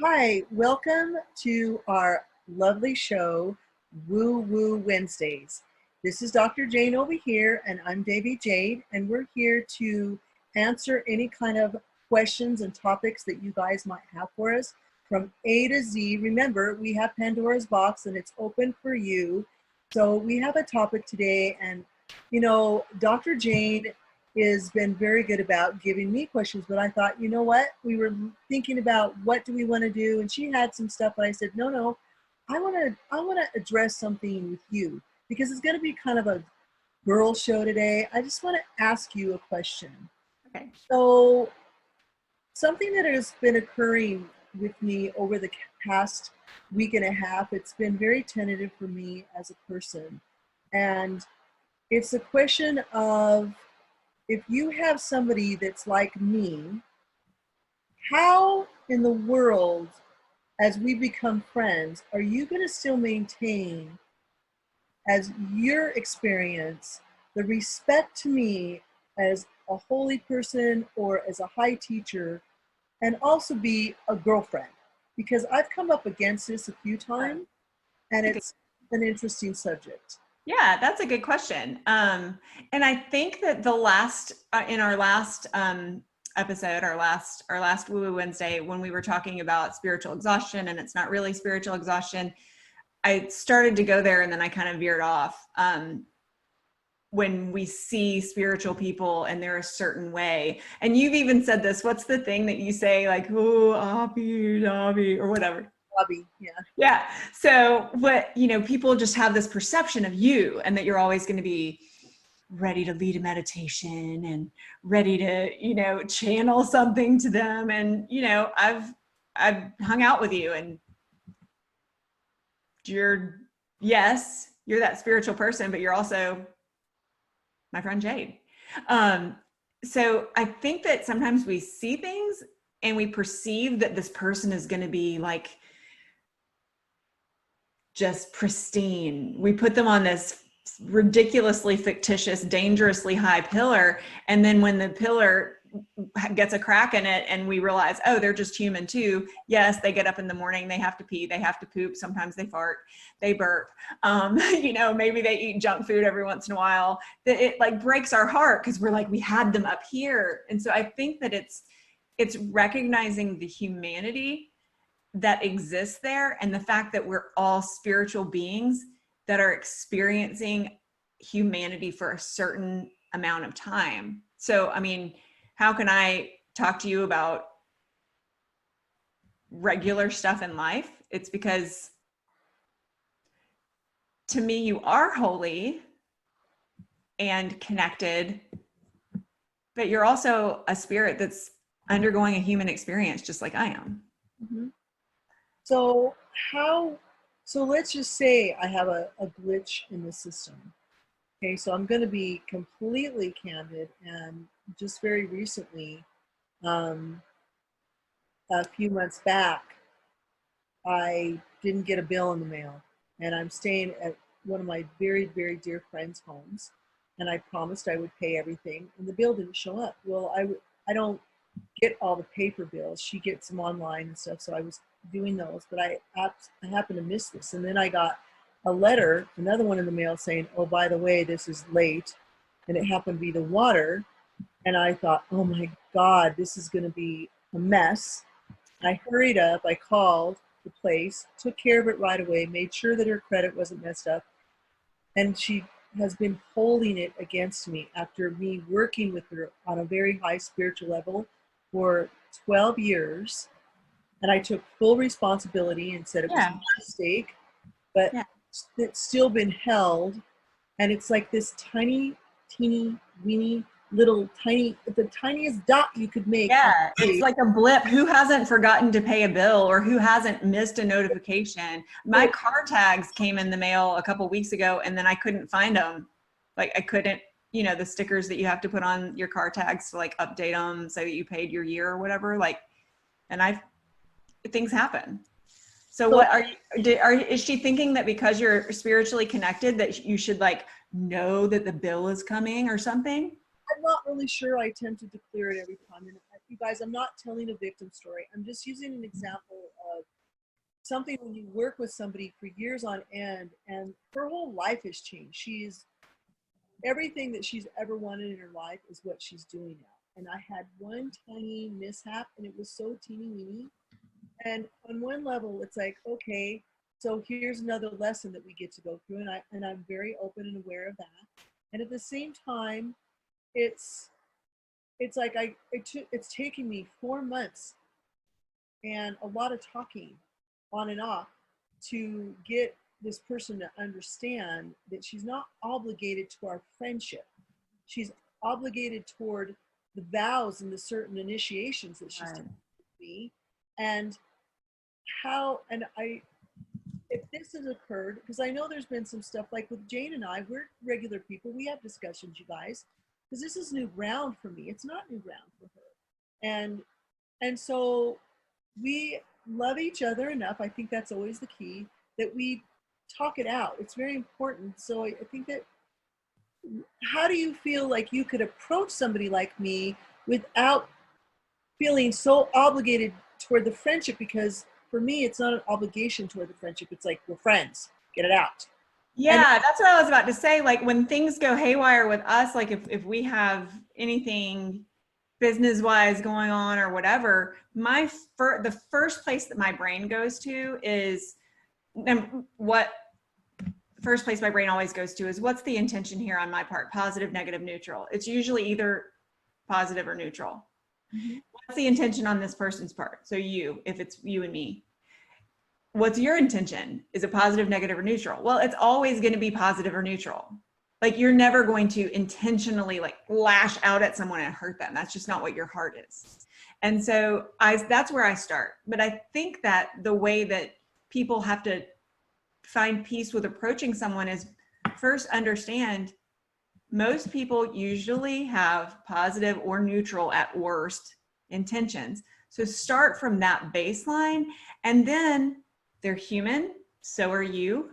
Hi, welcome to our lovely show, Woo Woo Wednesdays. This is Dr. Jane over here, and I'm Devi Jade, and we're here to answer any kind of questions and topics that you guys might have for us from A to Z. Remember, we have Pandora's box, and it's open for you. So we have a topic today, and Dr. Jane has been very good about giving me questions, but I thought, you know what? We were thinking about what do we want to do, and she had some stuff, but I said, no, I want to address something with you because it's going to be kind of a girl show today. I just want to ask you a question. Okay. So something that has been occurring with me over the past week and a half, it's been very tentative for me as a person. And it's a question of, if you have somebody that's like me, how in the world, as we become friends, are you going to still maintain, as your experience, the respect to me as a holy person or as a high teacher, and also be a girlfriend? Because I've come up against this a few times, and it's an interesting subject. Yeah, that's a good question. And I think that in our last episode, our last Woo Woo Wednesday, when we were talking about spiritual exhaustion, and it's not really spiritual exhaustion, I started to go there and then I kind of veered off. When we see spiritual people and they're a certain way, and you've even said this, what's the thing that you say, like, oh, Abby, or whatever? Yeah. So people just have this perception of you, and that you're always going to be ready to lead a meditation and ready to, channel something to them. And, I've hung out with you, and you're that spiritual person, but you're also my friend Jade. So I think that sometimes we see things and we perceive that this person is going to be like, just pristine. We put them on this ridiculously fictitious, dangerously high pillar. And then when the pillar gets a crack in it and we realize, oh, they're just human too. Yes, they get up in the morning, they have to pee, they have to poop. Sometimes they fart, they burp. Maybe they eat junk food every once in a while. That it like breaks our heart because we're like, we had them up here. And so I think that it's recognizing the humanity that exists there, and the fact that we're all spiritual beings that are experiencing humanity for a certain amount of time. So, I mean, how can I talk to you about regular stuff in life? It's because to me, you are holy and connected, but you're also a spirit that's undergoing a human experience just like I am. Mm-hmm. So let's just say I have a glitch in the system. Okay, so I'm going to be completely candid, and just very recently, a few months back, I didn't get a bill in the mail, and I'm staying at one of my very, very dear friends' homes, and I promised I would pay everything, and the bill didn't show up. Well, I don't get all the paper bills. She gets them online and stuff, so I was doing those, but I happened to miss this. And then I got a letter, another one in the mail, saying, oh, by the way, this is late. And it happened to be the water. And I thought, oh my God, this is going to be a mess. I hurried up, I called the place, took care of it right away, made sure that her credit wasn't messed up. And she has been holding it against me after me working with her on a very high spiritual level for 12 years. And I took full responsibility and said it was a mistake, but it's still been held. And it's like this tiny, teeny, weeny, little tiny, the tiniest dot you could make. Yeah, it's like a blip. Who hasn't forgotten to pay a bill, or who hasn't missed a notification? My car tags came in the mail a couple weeks ago, and then I couldn't find them. Like I couldn't, the stickers that you have to put on your car tags to like update them so that you paid your year or whatever. Like, and things happen. So what is she thinking, that because you're spiritually connected that you should like know that the bill is coming or something? I'm not really sure. I attempted to clear it every time. And you guys, I'm not telling a victim story. I'm just using an example of something when you work with somebody for years on end and her whole life has changed. She's everything that she's ever wanted in her life is what she's doing now. And I had one tiny mishap and it was so teeny weeny. And on one level, it's like, okay, so here's another lesson that we get to go through. And I'm very open and aware of that. And at the same time, it's like it's taking me 4 months and a lot of talking on and off to get this person to understand that she's not obligated to our friendship. She's obligated toward the vows and the certain initiations that she's taken with me. And how, and I, if this has occurred, because I know there's been some stuff like with Jane and I, we're regular people, we have discussions, you guys, because this is new ground for me. It's not new ground for her. And so we love each other enough. I think that's always the key, that we talk it out. It's very important. So I think that, how do you feel like you could approach somebody like me without feeling so obligated toward the friendship? Because for me, it's not an obligation toward the friendship. It's like, we're friends, get it out. Yeah, and that's what I was about to say. Like when things go haywire with us, like if we have anything business wise going on or whatever, the first place that my brain goes to is, what first place my brain always goes to is, what's the intention here on my part? Positive, negative, neutral. It's usually either positive or neutral. Mm-hmm. What's the intention on this person's part? So you, if it's you and me, what's your intention? Is it positive, negative, or neutral? Well, it's always going to be positive or neutral. Like you're never going to intentionally like lash out at someone and hurt them. That's just not what your heart is. And so that's where I start. But I think that the way that people have to find peace with approaching someone is first understand most people usually have positive or neutral at worst intentions. So start from that baseline, and then they're human, so are you.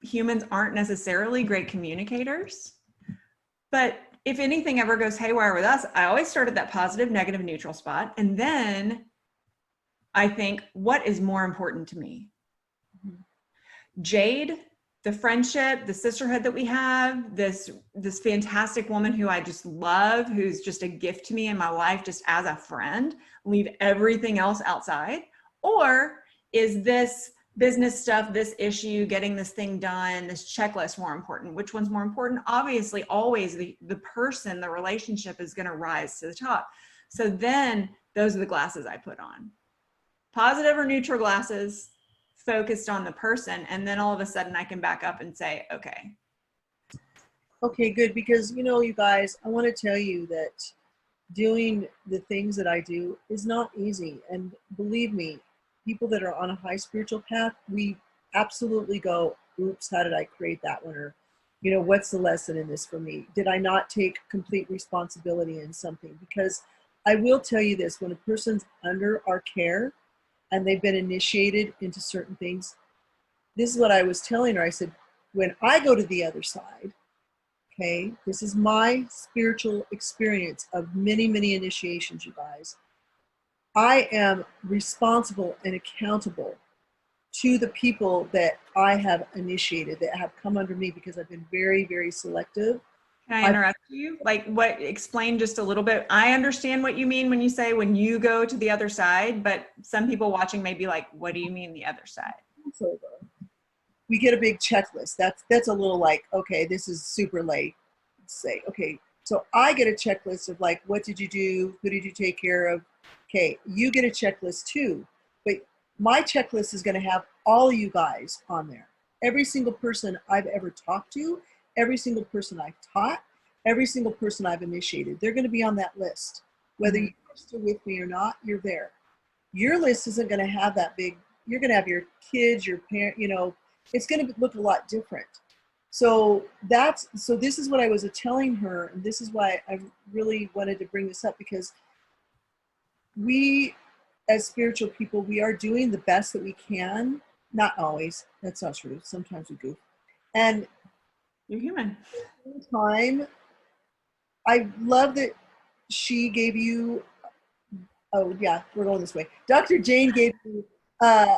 Humans aren't necessarily great communicators, but if anything ever goes haywire with us, I always start at that positive, negative, neutral spot. And then I think, what is more important to me? Mm-hmm. Jade, the friendship, the sisterhood that we have, this fantastic woman who I just love, who's just a gift to me in my life, just as a friend, leave everything else outside? Or is this business stuff, this issue, getting this thing done, this checklist more important? Which one's more important? Obviously, always the person, the relationship is going to rise to the top. So then those are the glasses I put on. Positive or neutral glasses, focused on the person. And then all of a sudden I can back up and say, okay. Okay, good. Because, you know, you guys, I want to tell you that doing the things that I do is not easy. And believe me, people that are on a high spiritual path, we absolutely go, oops, how did I create that one? Or, you know, what's the lesson in this for me? Did I not take complete responsibility in something? Because I will tell you this, when a person's under our care and they've been initiated into certain things, this is what I was telling her. I said, when I go to the other side, okay, this is my spiritual experience of many, many initiations, you guys. I am responsible and accountable to the people that I have initiated, that have come under me, because I've been very, very selective. Can I interrupt you? Like, what, explain just a little bit. I understand what you mean when you say when you go to the other side, but some people watching may be like, what do you mean the other side? We get a big checklist. That's a little like, okay, this is super late. Say, okay, so I get a checklist of like, what did you do? Who did you take care of? Okay, you get a checklist too. But my checklist is going to have all you guys on there. Every single person I've ever talked to, every single person I've taught, every single person I've initiated, they're going to be on that list. Whether you're still with me or not, you're there. Your list isn't going to have that big. You're going to have your kids, your parent, you know, it's going to look a lot different. So this is what I was telling her, and this is why I really wanted to bring this up, because we, as spiritual people, we are doing the best that we can. Not always. That's not true. Sometimes we goof. And you're human. At the same time, I love that she gave you Oh yeah, we're going this way. Dr. Jane gave me uh,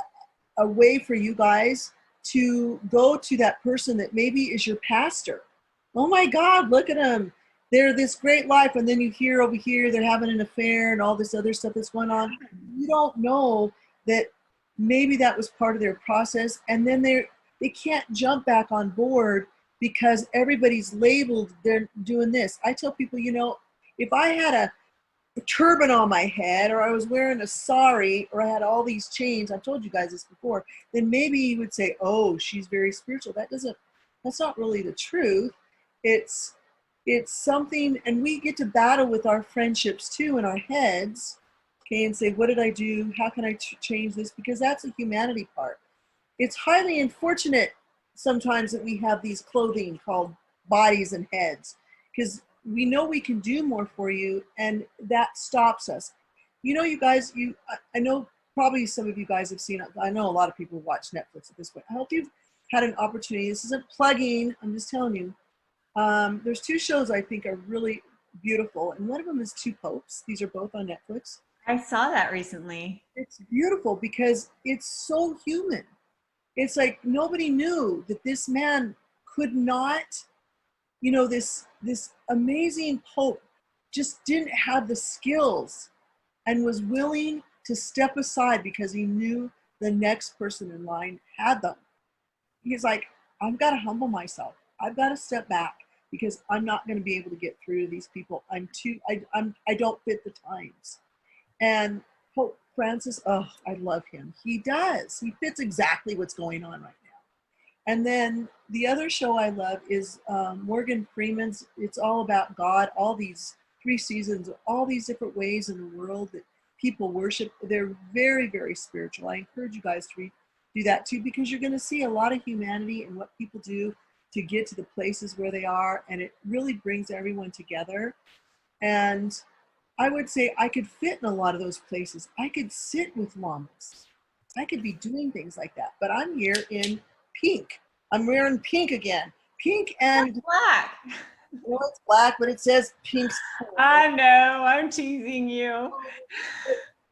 a way for you guys to go to that person that maybe is your pastor. Oh my God, look at them. They're this great life. And then you hear over here they're having an affair and all this other stuff that's going on. You don't know that maybe that was part of their process. And then they can't jump back on board because everybody's labeled they're doing this. I tell people, if I had a turban on my head, or I was wearing a sari, or I had all these chains, I've told you guys this before, then maybe you would say, oh, she's very spiritual. That's not really the truth. It's something, and we get to battle with our friendships too in our heads, okay, and say, what did I do? How can I change this? Because that's a humanity part. It's highly unfortunate sometimes that we have these clothing called bodies and heads, because we know we can do more for you, and that stops us. You guys, I know probably some of you guys have seen, I know a lot of people watch Netflix at this point. I hope you've had an opportunity. This isn't plugging, I'm just telling you. There's two shows I think are really beautiful, and one of them is Two Popes. These are both on Netflix. I saw that recently. It's beautiful because it's so human. It's like nobody knew that this man could not, this amazing pope just didn't have the skills and was willing to step aside because he knew the next person in line had them. He's like, I've got to humble myself. I've got to step back because I'm not going to be able to get through to these people. I don't fit the times. And Pope Francis, oh, I love him. He does. He fits exactly what's going on right now. And then the other show I love is Morgan Freeman's. It's all about God, all these 3 seasons, all these different ways in the world that people worship. They're very, very spiritual. I encourage you guys to do that too, because you're going to see a lot of humanity in what people do to get to the places where they are. And it really brings everyone together. And I would say I could fit in a lot of those places. I could sit with mamas. I could be doing things like that. But I'm here in pink. I'm wearing pink again. Pink and black. Well, it's black, but it says pink. I know. I'm teasing you.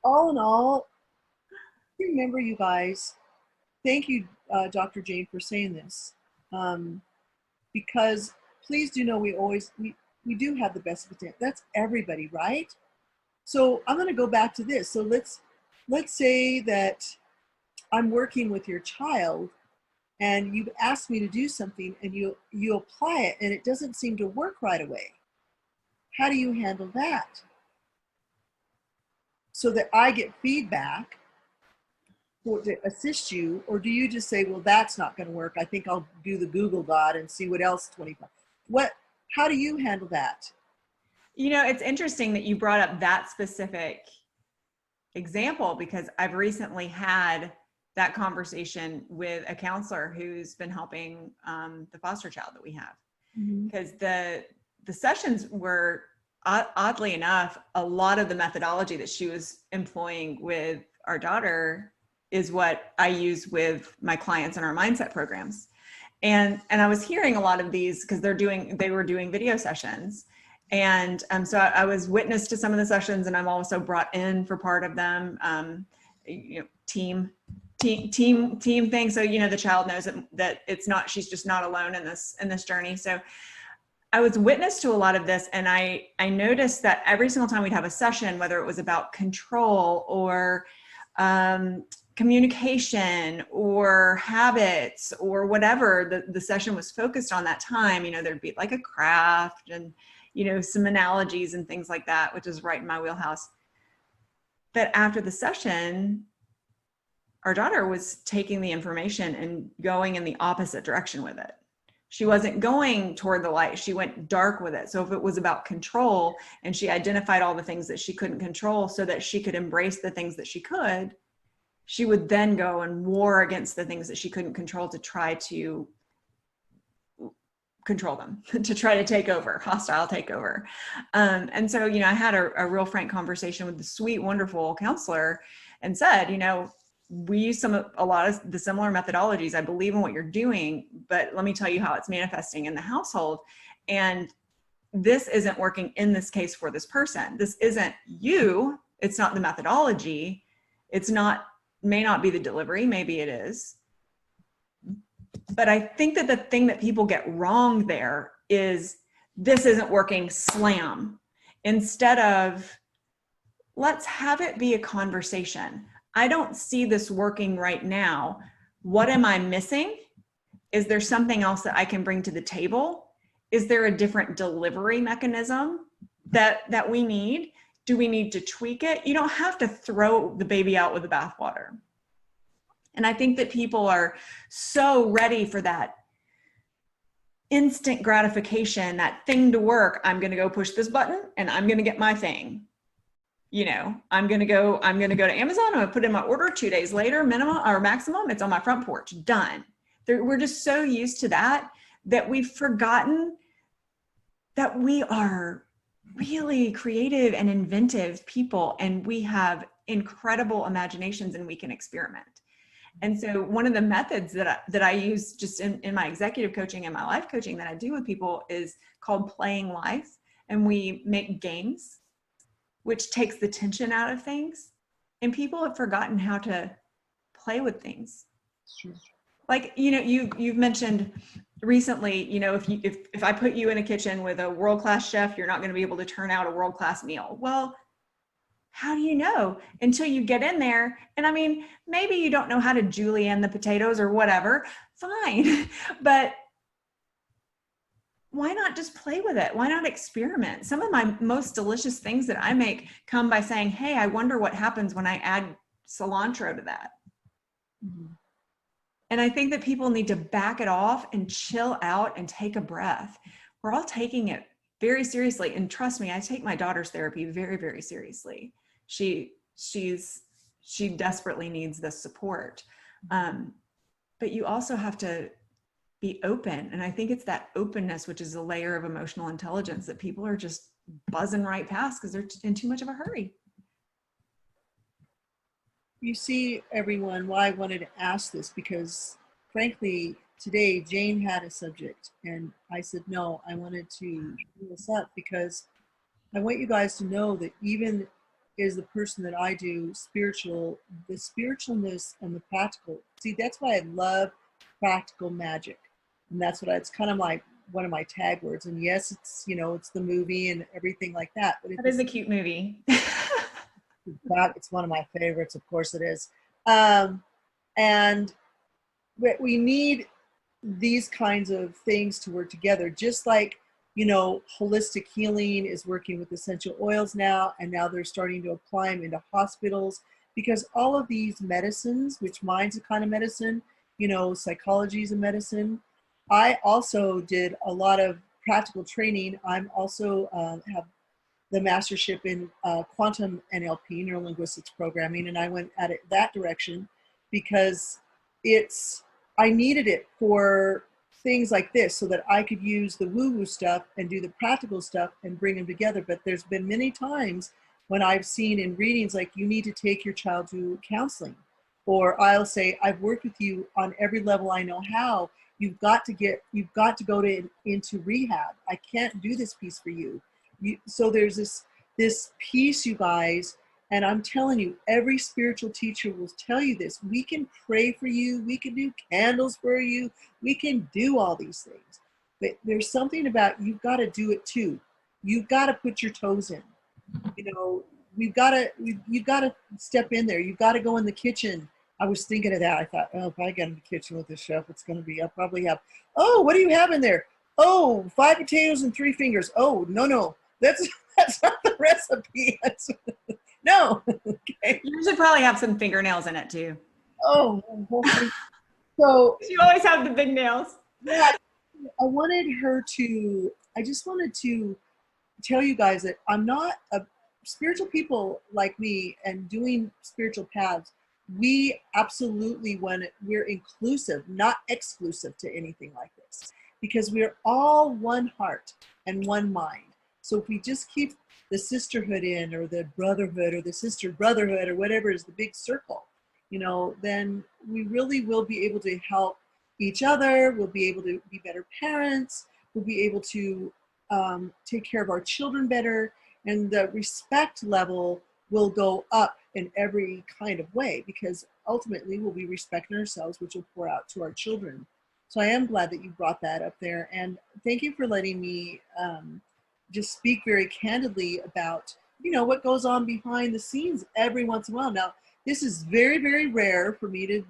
All in all, remember, you guys, thank you, Dr. Jane, for saying this. Because please do know we do have the best of intent. That's everybody, right? So I'm going to go back to this. So let's say that I'm working with your child and you've asked me to do something and you apply it and it doesn't seem to work right away. How do you handle that? So that I get feedback to assist you, or do you just say, well, that's not going to work. I think I'll do the Google God and see what else 25. How do you handle that? It's interesting that you brought up that specific example, because I've recently had that conversation with a counselor who's been helping the foster child that we have. Because the sessions were, oddly enough, a lot of the methodology that she was employing with our daughter is what I use with my clients in our mindset programs. And I was hearing a lot of these because they were doing video sessions. And so I was witness to some of the sessions, and I'm also brought in for part of them, team thing. So, the child knows that it's not, she's just not alone in this journey. So I was witness to a lot of this. And I noticed that every single time we'd have a session, whether it was about control or communication or habits or whatever the session was focused on that time, there'd be like a craft and, some analogies and things like that, which is right in my wheelhouse. That after the session, our daughter was taking the information and going in the opposite direction with it. She wasn't going toward the light. She went dark with it. So if it was about control and she identified all the things that she couldn't control so that she could embrace the things that she would then go and war against the things that she couldn't control to try to control them, to try to take over, hostile takeover. And so, I had a real frank conversation with the sweet, wonderful counselor and said, we use a lot of the similar methodologies. I believe in what you're doing, but let me tell you how it's manifesting in the household. And this isn't working in this case for this person. This isn't you. It's not the methodology. May not be the delivery. Maybe it is. But I think that the thing that people get wrong there is this isn't working, slam. Instead of, let's have it be a conversation. I don't see this working right now. What am I missing? Is there something else that I can bring to the table? Is there a different delivery mechanism that we need? Do we need to tweak it? You don't have to throw the baby out with the bathwater. And I think that people are so ready for that instant gratification, that thing to work. I'm going to go push this button and I'm going to get my thing. You know, I'm going to go to Amazon. I'm going to put in my order 2 days later, minimum or maximum. It's on my front porch. Done. We're just so used to that we've forgotten that we are really creative and inventive people, and we have incredible imaginations and we can experiment. And so one of the methods that I use just in my executive coaching and my life coaching that I do with people is called playing life. And we make games, which takes the tension out of things. And people have forgotten how to play with things. Sure. Like, you know, you've mentioned recently, you know, if I put you in a kitchen with a world-class chef, you're not going to be able to turn out a world-class meal. Well, how do you know until you get in there? And I mean, maybe you don't know how to julienne the potatoes or whatever, fine. But why not just play with it? Why not experiment? Some of my most delicious things that I make come by saying, hey, I wonder what happens when I add cilantro to that. Mm-hmm. And I think that people need to back it off and chill out and take a breath. We're all taking it very seriously. And trust me, I take my daughter's therapy very, very seriously. She desperately needs this support. But you also have to be open. And I think it's that openness, which is a layer of emotional intelligence that people are just buzzing right past because they're in too much of a hurry. You see, everyone, why I wanted to ask this, because frankly, today Jane had a subject and I said, no, I wanted to bring this up because I want you guys to know that even as the person that I do, the spiritualness and the practical, see, that's why I love practical magic. And that's what it's kind of like one of my tag words. And yes, it's, you know, it's the movie and everything like that. But that is a cute movie. It's one of my favorites, of course it is. And we need these kinds of things to work together, just like, you know, holistic healing is working with essential oils now, and now they're starting to apply them into hospitals, because all of these medicines, which mine's a kind of medicine, you know, psychology is a medicine. I also did a lot of practical training. I'm also have the mastership in quantum NLP, neurolinguistics programming, and I went at it that direction because I needed it for things like this so that I could use the woo-woo stuff and do the practical stuff and bring them together. But there's been many times when I've seen in readings, like, you need to take your child to counseling, or I'll say, I've worked with you on every level I know how. You've got to go into rehab. I can't do this piece for you. So there's this piece, you guys, and I'm telling you, every spiritual teacher will tell you this. We can pray for you. We can do candles for you. We can do all these things. But there's something about, you've got to do it too. You've got to put your toes in. You know, you've got to step in there. You've got to go in the kitchen. I was thinking of that. I thought, oh, if I get in the kitchen with the chef, it's going to be, I'll probably have, oh, what do you have in there? Oh, 5 potatoes and 3 fingers. Oh, no. That's not the recipe. No. Okay. You should probably have some fingernails in it too. Oh, so you always have the big nails. Yeah, I just wanted to tell you guys that I'm not a spiritual people like me and doing spiritual paths. We absolutely, when we're inclusive, not exclusive to anything like this, because we're all one heart and one mind. So if we just keep the sisterhood in, or the brotherhood, or the sister brotherhood, or whatever is the big circle, you know, then we really will be able to help each other. We'll be able to be better parents. We'll be able to take care of our children better. And the respect level will go up in every kind of way, because ultimately we'll be respecting ourselves, which will pour out to our children. So I am glad that you brought that up there. And thank you for letting me just speak very candidly about, what goes on behind the scenes every once in a while. Now, this is very, very rare for me to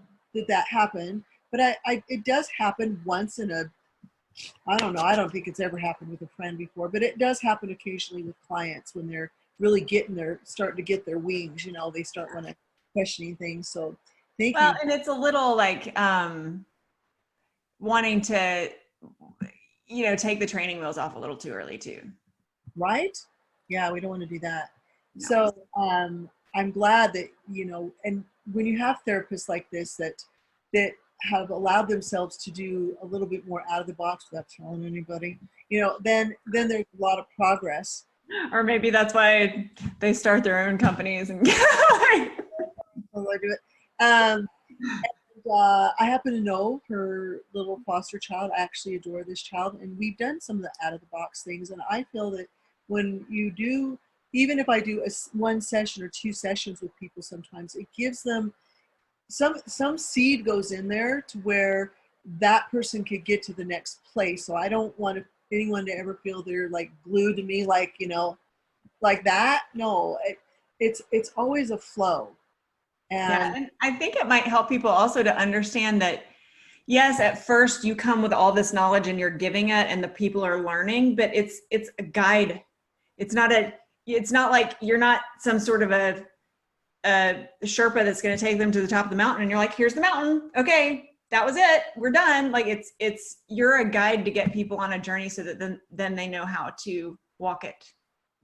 that happen, but it does happen once in a, I don't know, I don't think it's ever happened with a friend before, but it does happen occasionally with clients when they're really starting to get their wings, they start want to questioning things. So thank Well, you. and it's a little like wanting to, take the training wheels off a little too early too. Right? Yeah, we don't want to do that. No. So I'm glad that, and when you have therapists like this that have allowed themselves to do a little bit more out of the box without telling anybody, then there's a lot of progress. Or maybe that's why they start their own companies and I do it. And, I happen to know her little foster child. I actually adore this child, and we've done some of the out of the box things. And I feel that when you do, even if I do one session or two sessions with people, sometimes it gives them some seed goes in there to where that person could get to the next place. So I don't want anyone to ever feel they're like glued to me, like, like that. No, it's always a flow. And I think it might help people also to understand that, yes, at first you come with all this knowledge and you're giving it and the people are learning, but it's a guide. It's not like you're not some sort of a Sherpa that's going to take them to the top of the mountain and you're like, here's the mountain. Okay, that was it. We're done. Like you're a guide to get people on a journey so that then they know how to walk it.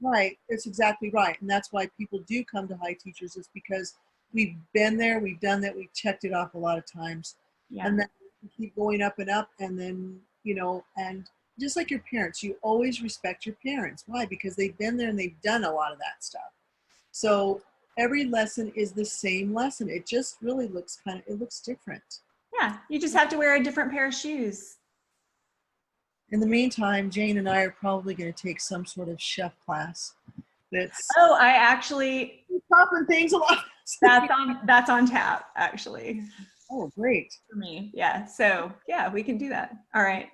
Right. That's exactly right. And that's why people do come to High Teachers, is because we've been there, we've done that, we've checked it off a lot of times. Yeah. And then we keep going up and up. And then, and just like your parents, you always respect your parents. Why? Because they've been there and they've done a lot of that stuff. So every lesson is the same lesson. It just really looks different. Yeah. You just have to wear a different pair of shoes. In the meantime, Jane and I are probably going to take some sort of chef class. I actually chopping things a lot. that's on tap, actually. Oh, great. For me. Yeah. So yeah, we can do that. All right.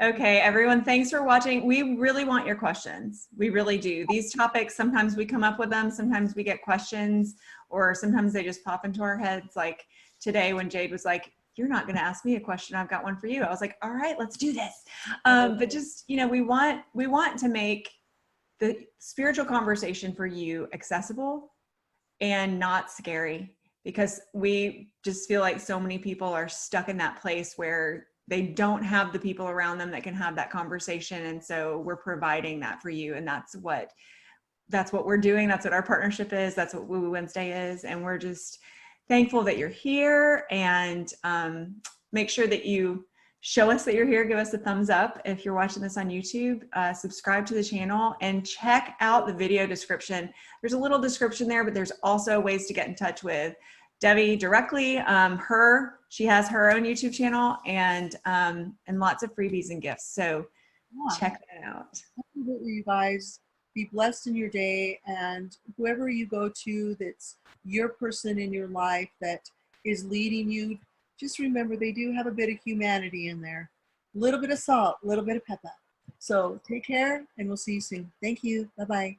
Okay, everyone, thanks for watching. We really want your questions. We really do. These topics, sometimes we come up with them, sometimes we get questions, or sometimes they just pop into our heads. Like today when Jade was like, you're not going to ask me a question, I've got one for you. I was like, all right, let's do this. But just, we want to make the spiritual conversation for you accessible and not scary, because we just feel like so many people are stuck in that place where they don't have the people around them that can have that conversation. And so we're providing that for you. And that's what we're doing. That's what our partnership is. That's what Woo Woo Wednesday is. And we're just thankful that you're here, and make sure that you show us that you're here. Give us a thumbs up if you're watching this on YouTube. Subscribe to the channel and check out the video description. There's a little description there, but there's also ways to get in touch with Devi directly. She has her own YouTube channel, and lots of freebies and gifts. So check that out. Absolutely, you guys. Be blessed in your day, and whoever you go to that's your person in your life that is leading you, just remember they do have a bit of humanity in there. A little bit of salt, a little bit of pepper. So take care, and we'll see you soon. Thank you. Bye-bye.